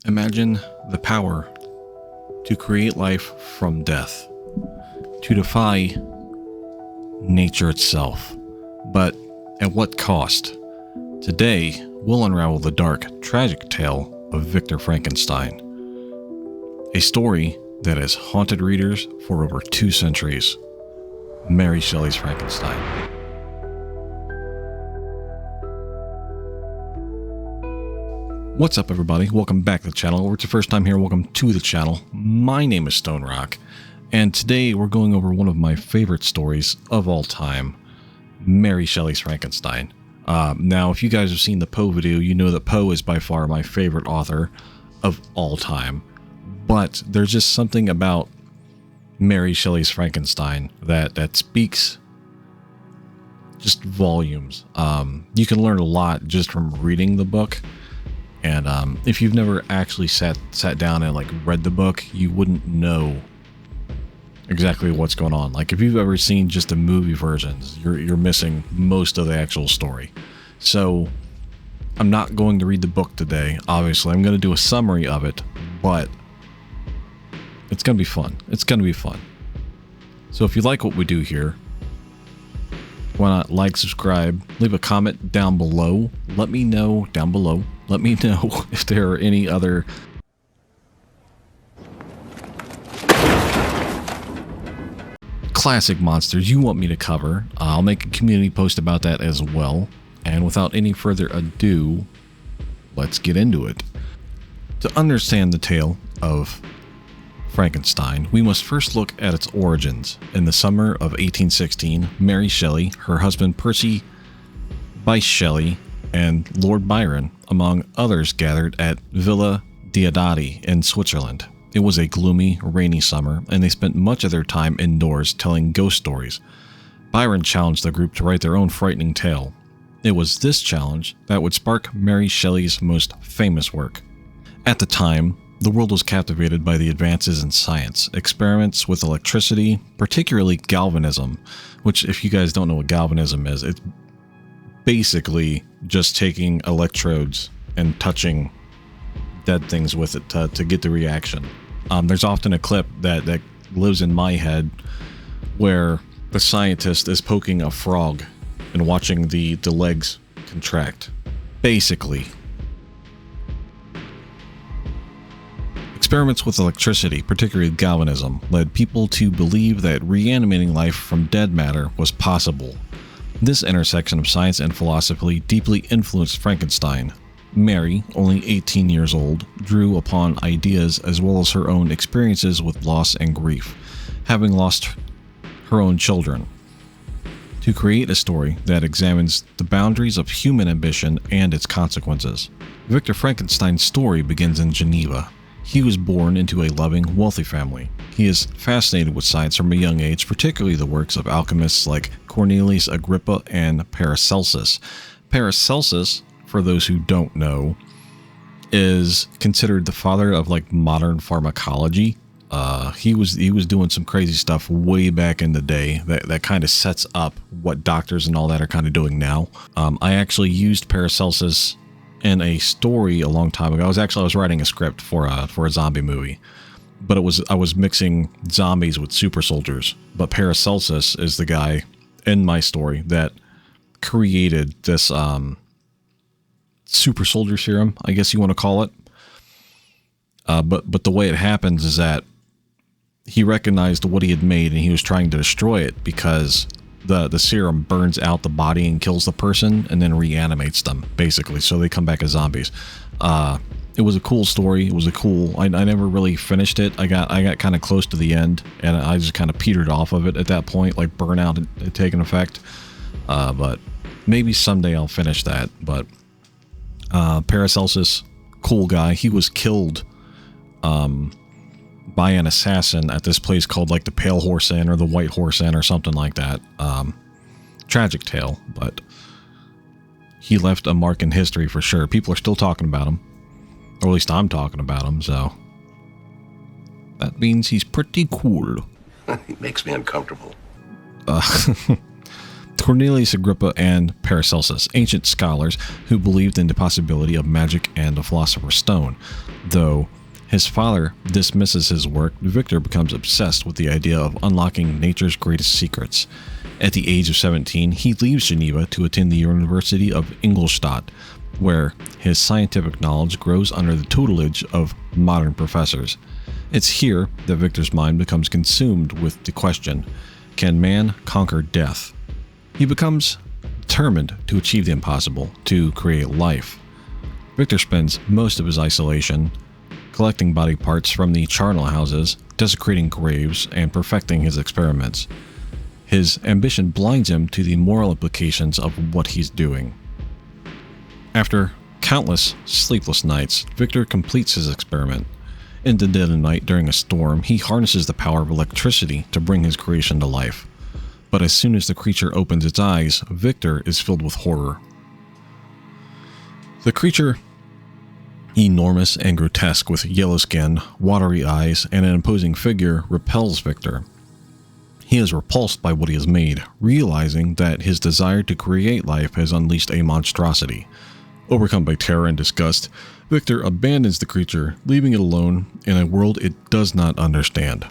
Imagine the power to create life from death, to defy nature itself. But at what cost? Today, we'll unravel the dark, tragic tale of Victor Frankenstein. A story that has haunted readers for over 2 centuries. Mary Shelley's Frankenstein. What's up, everybody? Welcome back to the channel. Or it's your first time here, welcome to the channel. My name is Stone Rock, and today we're going over one of my favorite stories of all time, Mary Shelley's Frankenstein. Now, if you guys have seen the Poe video, you know that Poe is by far my favorite author of all time. But there's just something about Mary Shelley's Frankenstein that speaks just volumes. You can learn a lot just from reading the book. And if you've never actually sat down and read the book, you wouldn't know exactly what's going on. Like if you've ever seen just the movie versions, you're missing most of the actual story. So I'm not going to read the book today. Obviously, I'm going to do a summary of it, but it's going to be fun. It's going to be fun. So if you like what we do here, why not like, subscribe, leave a comment down below. Let me know down below. Let me know if there are any other classic monsters you want me to cover. I'll make a community post about that as well. And without any further ado, let's get into it. To understand the tale of Frankenstein, we must first look at its origins. In the summer of 1816, Mary Shelley, her husband Percy Bysshe Shelley, and Lord Byron, among others, gathered at Villa Diodati in Switzerland. It was a gloomy, rainy summer, and they spent much of their time indoors telling ghost stories. Byron challenged the group to write their own frightening tale. It was this challenge that would spark Mary Shelley's most famous work. At the time, the world was captivated by the advances in science, experiments with electricity, particularly galvanism, which, if you guys don't know what galvanism is, it's basically just taking electrodes and touching dead things with it to get the reaction. There's often a clip that lives in my head where the scientist is poking a frog and watching the legs contract. Basically. Experiments with electricity, particularly galvanism, led people to believe that reanimating life from dead matter was possible. This intersection of science and philosophy deeply influenced Frankenstein. Mary, only 18 years old, drew upon ideas as well as her own experiences with loss and grief, having lost her own children, to create a story that examines the boundaries of human ambition and its consequences. Victor Frankenstein's story begins in Geneva. He was born into a loving, wealthy family. He is fascinated with science from a young age, particularly the works of alchemists like Cornelius Agrippa and Paracelsus. Paracelsus, for those who don't know, is considered the father of modern pharmacology. He was doing some crazy stuff way back in the day that kind of sets up what doctors and all that are kind of doing now. I actually used Paracelsus in a story a long time ago. I was writing a script for a zombie movie, but I was mixing zombies with super soldiers. But Paracelsus is the guy in my story that created this super soldier serum, I guess you want to call it. But the way it happens is that he recognized what he had made and he was trying to destroy it because the serum burns out the body and kills the person and then reanimates them, basically, so they come back as zombies. It was a cool story. It was I never really finished it. I got kind of close to the end and I just kind of petered off of it at that point, like burnout had taken effect. But maybe someday I'll finish that. But Paracelsus, cool guy. He was killed by an assassin at this place called the Pale Horse Inn or the White Horse Inn or something like that. Tragic tale, but he left a mark in history for sure. People are still talking about him, or at least I'm talking about him, so that means he's pretty cool. He makes me uncomfortable. To Cornelius Agrippa and Paracelsus, ancient scholars who believed in the possibility of magic and the Philosopher's Stone. Though his father dismisses his work, Victor becomes obsessed with the idea of unlocking nature's greatest secrets. At the age of 17, he leaves Geneva to attend the University of Ingolstadt, where his scientific knowledge grows under the tutelage of modern professors. It's here that Victor's mind becomes consumed with the question, can man conquer death? He becomes determined to achieve the impossible, to create life. Victor spends most of his isolation collecting body parts from the charnel houses, desecrating graves, and perfecting his experiments. His ambition blinds him to the moral implications of what he's doing. After countless sleepless nights, Victor completes his experiment. In the dead of night during a storm, he harnesses the power of electricity to bring his creation to life. But as soon as the creature opens its eyes, Victor is filled with horror. The creature, enormous and grotesque with yellow skin, watery eyes, and an imposing figure, repels Victor. He is repulsed by what he has made, realizing that his desire to create life has unleashed a monstrosity. Overcome by terror and disgust, Victor abandons the creature, leaving it alone in a world it does not understand.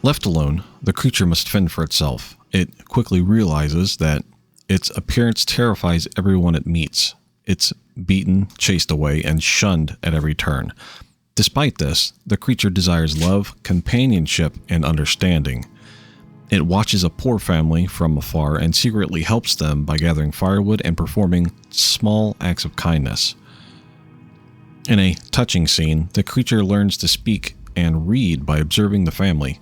Left alone, the creature must fend for itself. It quickly realizes that its appearance terrifies everyone it meets. It's beaten, chased away, and shunned at every turn. Despite this, the creature desires love, companionship, and understanding. It watches a poor family from afar and secretly helps them by gathering firewood and performing small acts of kindness. In a touching scene, the creature learns to speak and read by observing the family.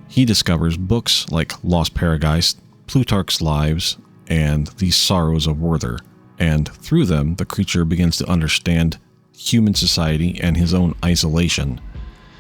He discovers books like Lost Paradise, Plutarch's Lives, and The Sorrows of Werther, and through them, the creature begins to understand human society and his own isolation.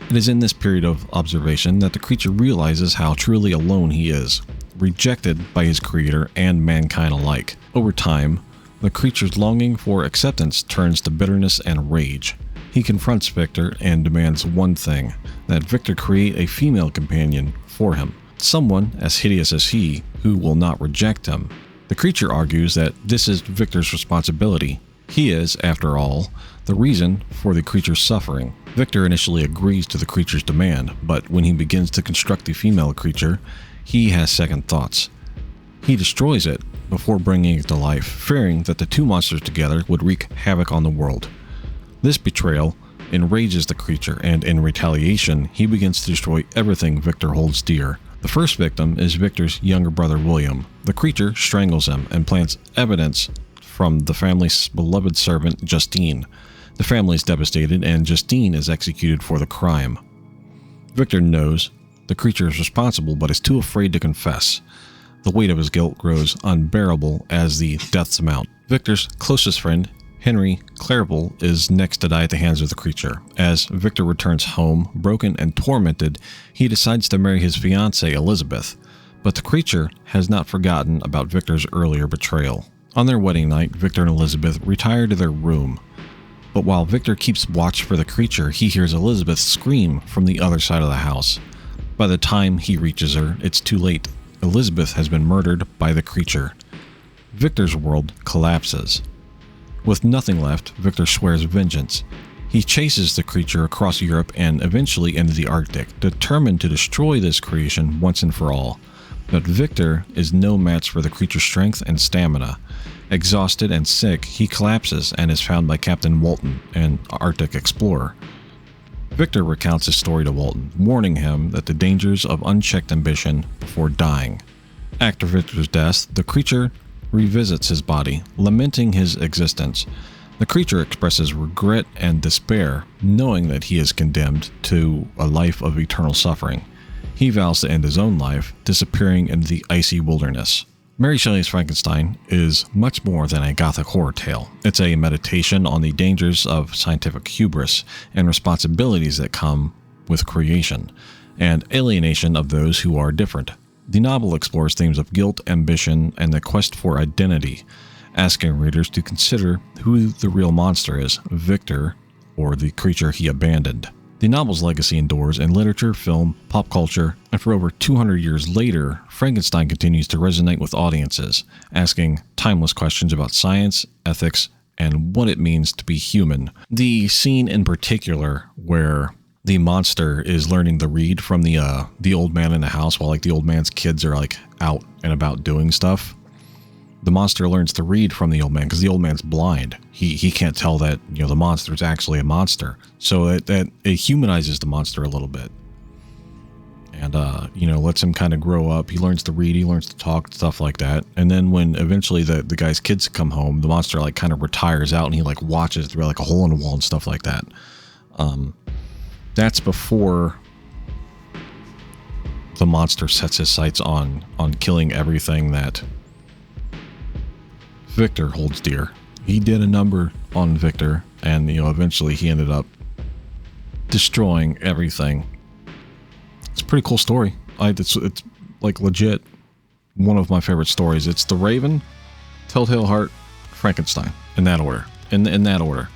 It is in this period of observation that the creature realizes how truly alone he is, rejected by his creator and mankind alike. Over time, the creature's longing for acceptance turns to bitterness and rage. He confronts Victor and demands one thing, that Victor create a female companion for him, someone as hideous as he, who will not reject him. The creature argues that this is Victor's responsibility. He is, after all, the reason for the creature's suffering. Victor initially agrees to the creature's demand, but when he begins to construct the female creature, he has second thoughts. He destroys it before bringing it to life, fearing that the two monsters together would wreak havoc on the world. This betrayal enrages the creature, and in retaliation, he begins to destroy everything Victor holds dear. The first victim is Victor's younger brother William. The creature strangles him and plants evidence from the family's beloved servant Justine. The family is devastated, and Justine is executed for the crime. Victor knows the creature is responsible, but is too afraid to confess. The weight of his guilt grows unbearable as the deaths mount. Victor's closest friend, Henry Clerval, is next to die at the hands of the creature. As Victor returns home, broken and tormented, he decides to marry his fiancée Elizabeth, but the creature has not forgotten about Victor's earlier betrayal. On their wedding night, Victor and Elizabeth retire to their room, but while Victor keeps watch for the creature, he hears Elizabeth scream from the other side of the house. By the time he reaches her, it's too late. Elizabeth has been murdered by the creature. Victor's world collapses. With nothing left, Victor swears vengeance. He chases the creature across Europe and eventually into the Arctic, determined to destroy this creation once and for all. But Victor is no match for the creature's strength and stamina. Exhausted and sick, he collapses and is found by Captain Walton, an Arctic explorer. Victor recounts his story to Walton, warning him that the dangers of unchecked ambition before dying. After Victor's death, the creature revisits his body, lamenting his existence. The creature expresses regret and despair, knowing that he is condemned to a life of eternal suffering. He vows to end his own life, disappearing into the icy wilderness. Mary Shelley's Frankenstein is much more than a Gothic horror tale. It's a meditation on the dangers of scientific hubris and responsibilities that come with creation, and alienation of those who are different. The novel explores themes of guilt, ambition, and the quest for identity, asking readers to consider who the real monster is, Victor or the creature he abandoned. The novel's legacy endures in literature, film, pop culture, and for over 200 years later, Frankenstein continues to resonate with audiences, asking timeless questions about science, ethics, and what it means to be human. The scene in particular where the monster is learning to read from the old man in the house while like the old man's kids are like out and about doing stuff. The monster learns to read from the old man because the old man's blind. He can't tell that, you know, the monster is actually a monster. So it humanizes the monster a little bit. And, you know, lets him kind of grow up. He learns to read, he learns to talk, stuff like that. And then when eventually the guy's kids come home, the monster like kind of retires out and he like watches through like a hole in the wall and stuff like that. That's before the monster sets his sights on killing everything that Victor holds dear. He did a number on Victor, and you know, eventually he ended up destroying everything. It's a pretty cool story. It's like legit one of my favorite stories. It's The Raven, Telltale Heart, Frankenstein, in that order. In that order.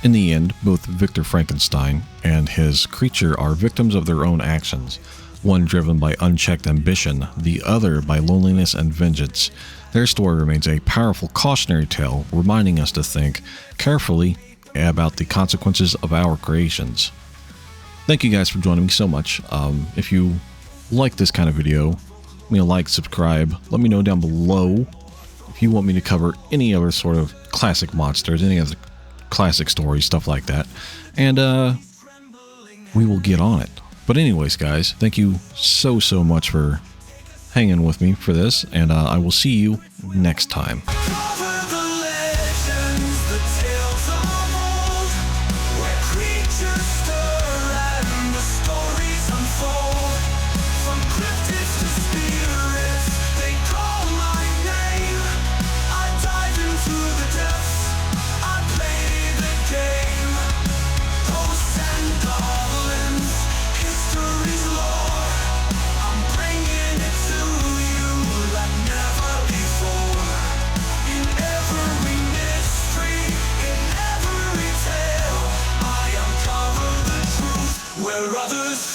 In the end, both Victor Frankenstein and his creature are victims of their own actions, one driven by unchecked ambition, the other by loneliness and vengeance. Their story remains a powerful cautionary tale, reminding us to think carefully about the consequences of our creations. Thank you guys for joining me so much. If you like this kind of video, let me like, subscribe, let me know down below if you want me to cover any other sort of classic monsters, any other classic stories, stuff like that, and we will get on it. But anyways, guys, thank you so much for hanging with me for this, and I will see you next time. Where others